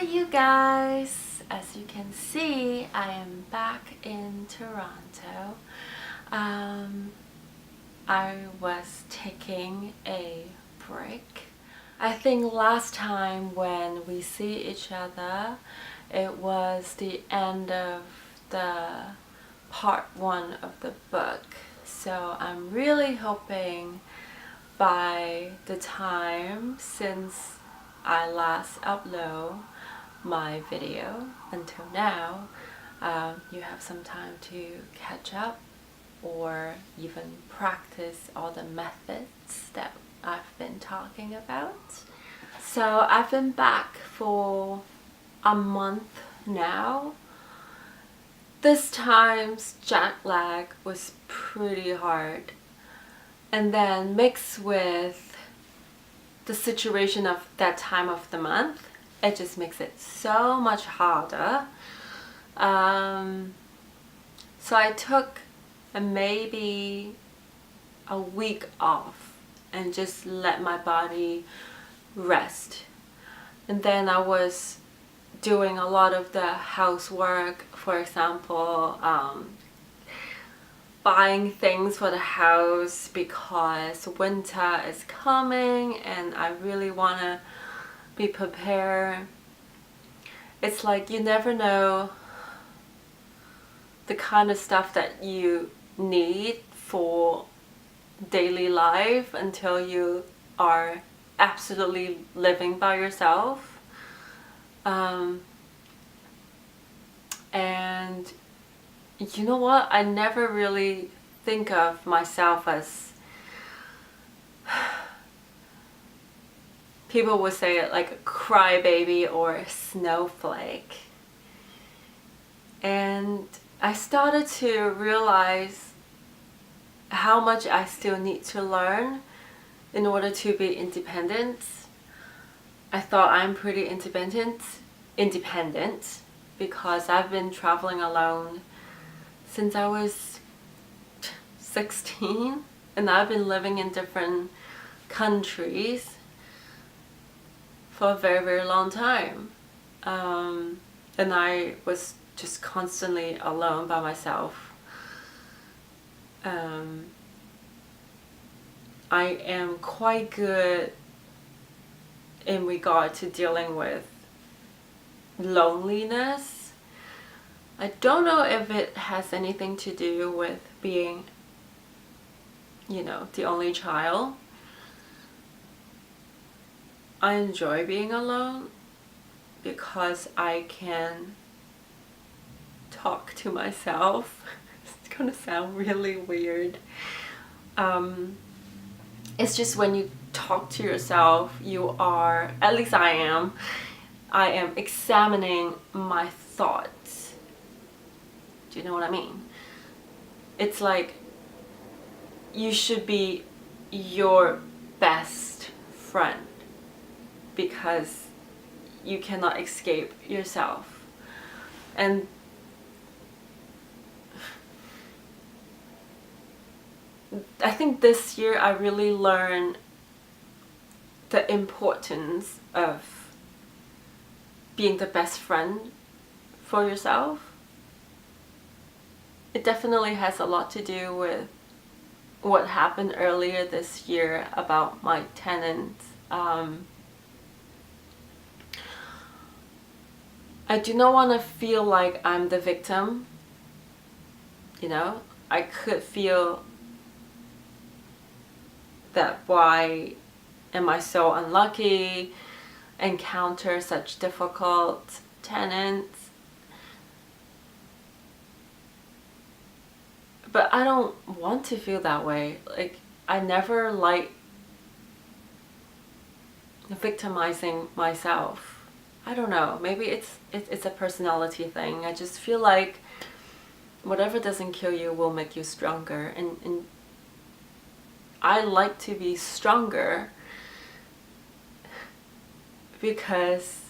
you guys! As you can see, I am back in Toronto. I was taking a break. I think last time when we see each other, it was the end of the part 1 of the book. So I'm really hoping by the time since I last upload my video until now, you have some time to catch up or even practice all the methods that I've been talking about. So I've been back for a month now. This time's jet lag was pretty hard, and then mixed with the situation of that time of the month, it just makes it so much harder. So I took maybe a week off and just let my body rest. And then I was doing a lot of the housework, for example, buying things for the house because winter is coming and I really want to be prepared. It's like you never know the kind of stuff that you need for daily life until you are absolutely living by yourself. And you know what? I never really think of myself as, people would say it like a crybaby or a snowflake. And I started to realize how much I still need to learn in order to be independent. I thought I'm pretty independent because I've been traveling alone since I was 16, and I've been living in different countries for a very, very long time. And I was just constantly alone by myself. I am quite good in regard to dealing with loneliness. I don't know if it has anything to do with being, you know, the only child. I enjoy being alone because I can talk to myself. It's gonna sound really weird. It's just when you talk to yourself, you are, at least I am examining my thoughts. Do you know what I mean? It's like you should be your best friend because you cannot escape yourself. And I think this year I really learned the importance of being the best friend for yourself. It definitely has a lot to do with what happened earlier this year about my tenant. I do not want to feel like I'm the victim. You know, I could feel that why am I so unlucky, encounter such difficult tenants. But I don't want to feel that way. Like, I never like victimizing myself. I don't know, maybe it's a personality thing. I just feel like whatever doesn't kill you will make you stronger, and I like to be stronger because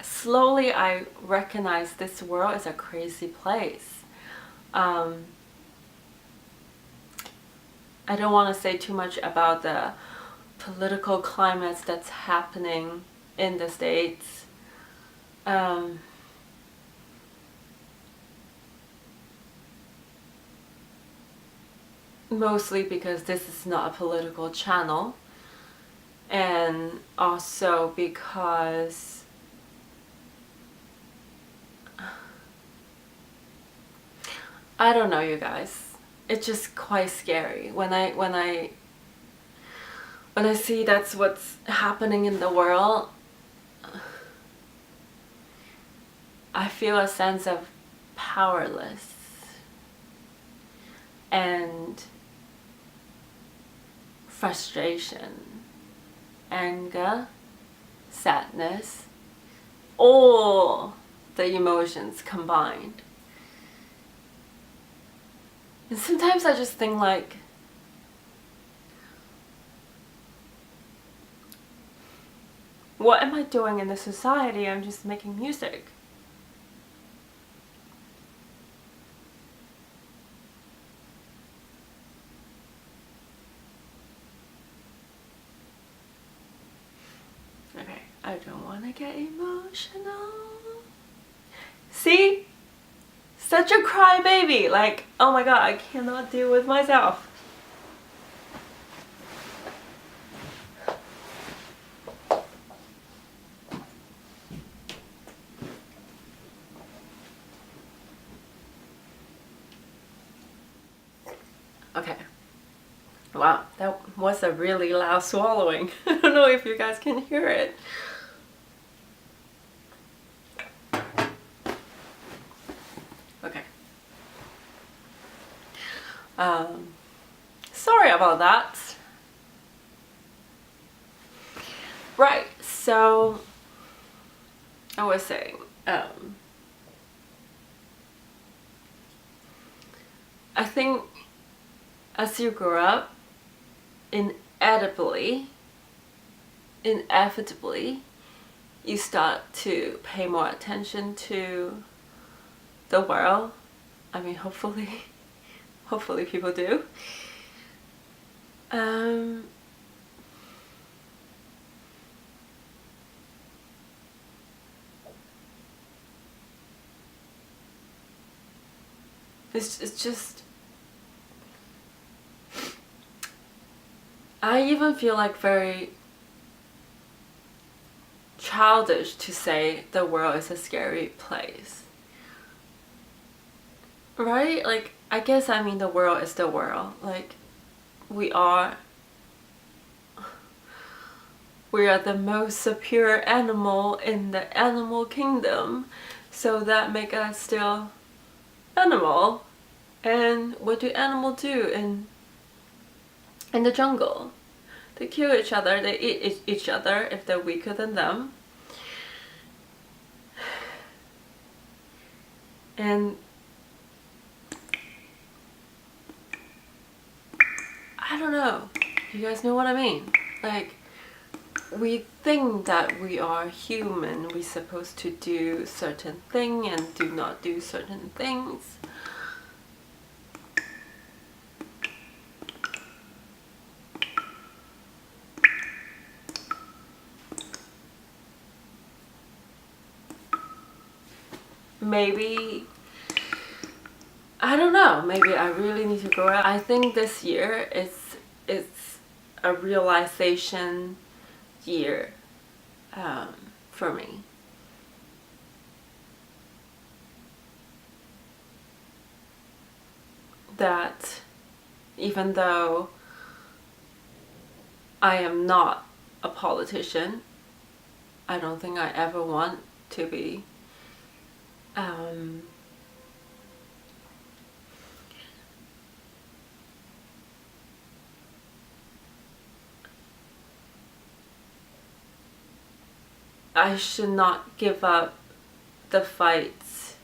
slowly I recognize this world is a crazy place. I don't want to say too much about the political climates that's happening in the States. Mostly because this is not a political channel, and also because I don't know, you guys. It's just quite scary when I see that's what's happening in the world. I feel a sense of powerless and frustration, anger, sadness, all the emotions combined. And sometimes I just think like, what am I doing in the society? I'm just making music. Okay, I don't want to get emotional. See? Such a crybaby. Like, oh my god, I cannot deal with myself. Okay. Wow, that was a really loud swallowing. I don't know if you guys can hear it. Okay. Sorry about that. Right, so I was saying, I think as you grow up, inevitably, you start to pay more attention to the world. I mean, hopefully people do. It's just, I even feel like very childish to say the world is a scary place. Right? Like, I guess, I mean, the world is the world. Like, we are the most superior animal in the animal kingdom. So that make us still animal. And what do animals do in the jungle? They kill each other, they eat each other if they're weaker than them. And I don't know, you guys know what I mean? Like, we think that we are human, we're supposed to do certain thing and do not do certain things. Maybe, I don't know, maybe I really need to grow up. I think this year it's a realization year for me. That even though I am not a politician, I don't think I ever want to be. I should not give up the fights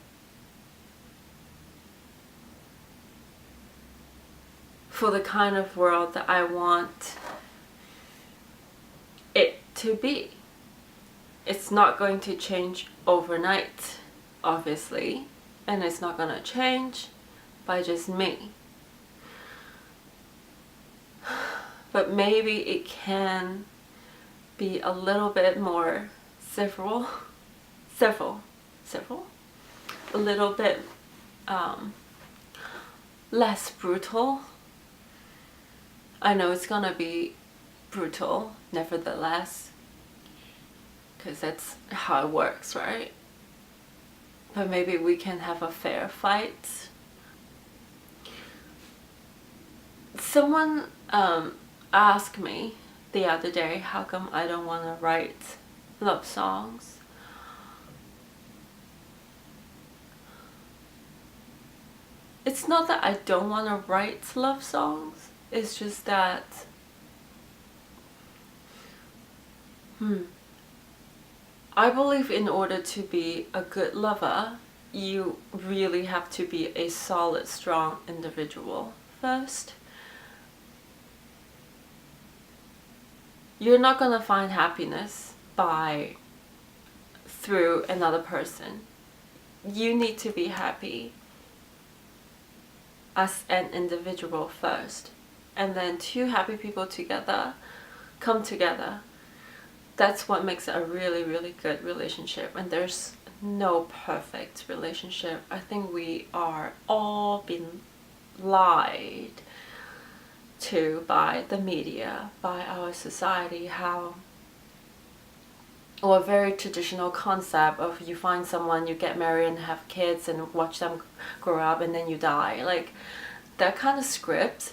for the kind of world that I want it to be. It's not going to change overnight, obviously, and it's not gonna change by just me. But maybe it can be a little bit more several, a little bit less brutal. I know it's gonna be brutal, nevertheless, because that's how it works, right? But maybe we can have a fair fight. Someone asked me the other day how come I don't want to write love songs. It's not that I don't want to write love songs, it's just that I believe in order to be a good lover, you really have to be a solid, strong individual first. You're not gonna find happiness through another person. You need to be happy as an individual first, and then two happy people together come together. That's what makes it a really, really good relationship. And there's no perfect relationship. I think we are all been lied to by the media, by our society, or a very traditional concept of you find someone, you get married and have kids and watch them grow up and then you die. Like, that kind of script,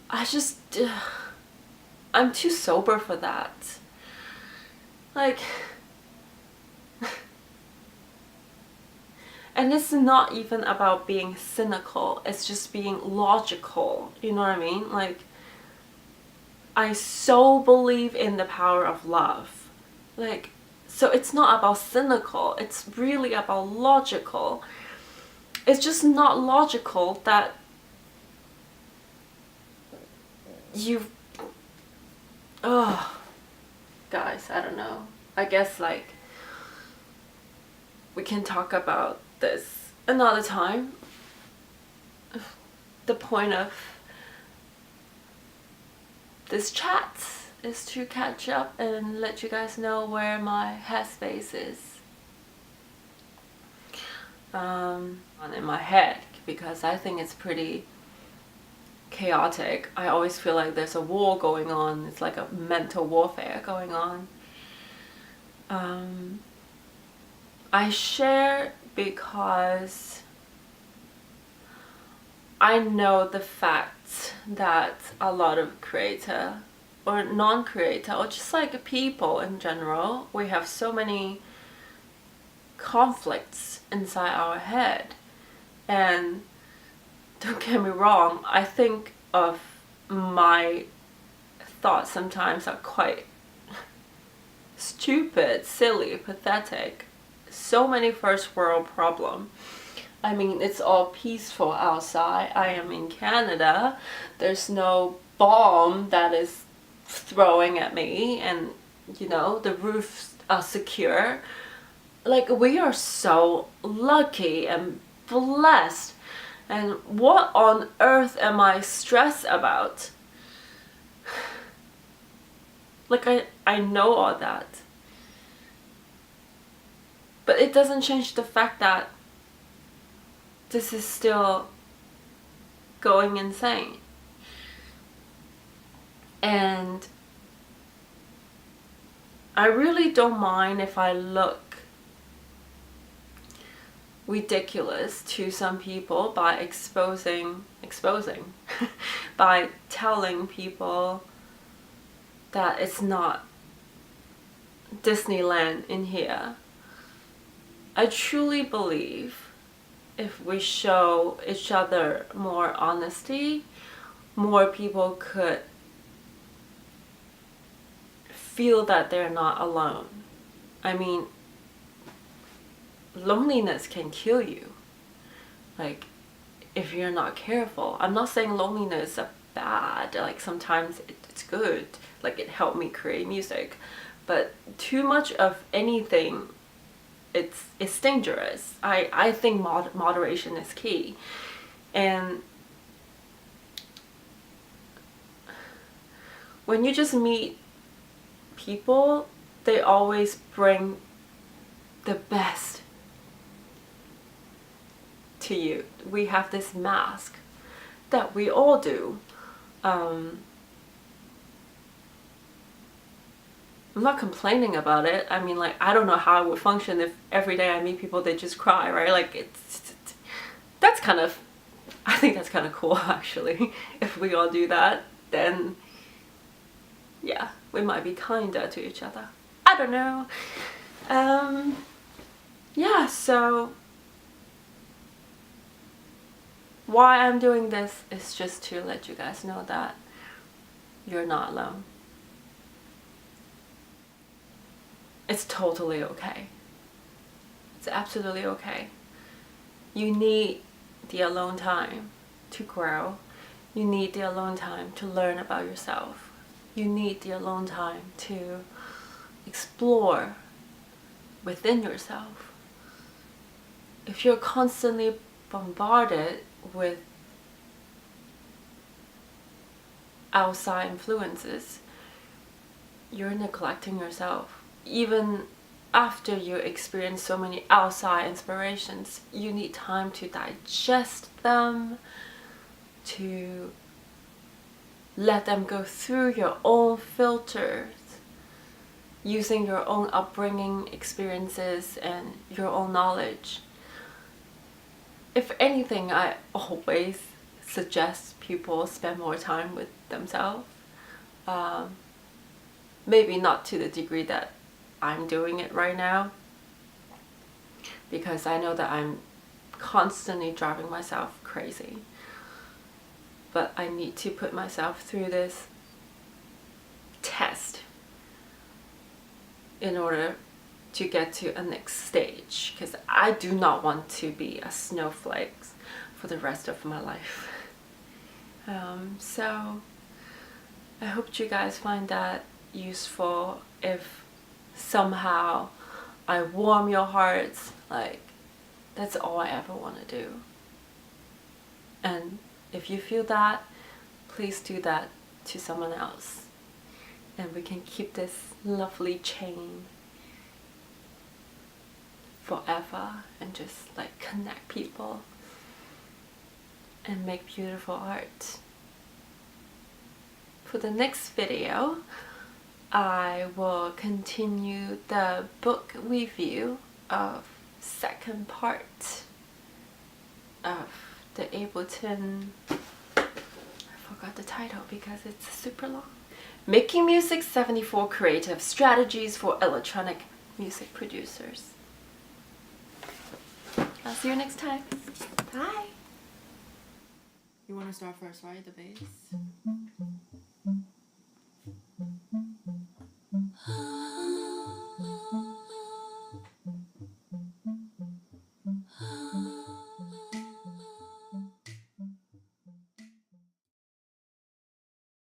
I'm too sober for that. Like, and it's not even about being cynical, it's just being logical, you know what I mean? Like, I so believe in the power of love. Like, so it's not about cynical, it's really about logical. It's just not logical that guys, I don't know. I guess, like, we can talk about this another time. The point of this chat is to catch up and let you guys know where my headspace is in my head, because I think it's pretty chaotic. I always feel like there's a war going on. It's like a mental warfare going on. I share because I know the fact that a lot of creator or non-creator, or just like people in general, we have so many conflicts inside our head. And don't get me wrong, I think of my thoughts sometimes are quite stupid, silly, pathetic. So many first world problems. I mean, it's all peaceful outside. I am in Canada. There's no bomb that is throwing at me, and you know, the roofs are secure. Like, we are so lucky and blessed. And what on earth am I stressed about? Like, I know all that. But it doesn't change the fact that this is still going insane. And I really don't mind if I look ridiculous to some people by exposing by telling people that it's not Disneyland in here. I truly believe if we show each other more honesty, more people could feel that they're not alone. I mean, loneliness can kill you, like, if you're not careful. I'm not saying loneliness is bad, like sometimes it's good, like it helped me create music, but too much of anything, it's dangerous. I think moderation is key. And when you just meet people they always bring the best to you. We have this mask that we all do. I'm not complaining about it. I mean, like, I don't know how I would function if every day I meet people, they just cry, right? Like, that's kind of, I think that's kind of cool, actually. If we all do that, then yeah, we might be kinder to each other. I don't know. Yeah, so why I'm doing this is just to let you guys know that you're not alone. It's totally okay. It's absolutely okay. You need the alone time to grow. You need the alone time to learn about yourself. You need the alone time to explore within yourself. If you're constantly bombarded with outside influences, you're neglecting yourself. Even after you experience so many outside inspirations, you need time to digest them, to let them go through your own filters, using your own upbringing, experiences, and your own knowledge. If anything, I always suggest people spend more time with themselves. Maybe not to the degree that I'm doing it right now, because I know that I'm constantly driving myself crazy. But I need to put myself through this test in order to get to a next stage, because I do not want to be a snowflake for the rest of my life. So I hope you guys find that useful. If somehow I warm your hearts, like, that's all I ever want to do. And if you feel that, please do that to someone else, and we can keep this lovely chain forever and just like connect people and make beautiful art. For the next video, I will continue the book review of second part of the Ableton. I forgot the title because it's super long. Making Music 74 Creative Strategies for Electronic Music Producers. I'll see you next time. Bye. You want to start first, right? The bass?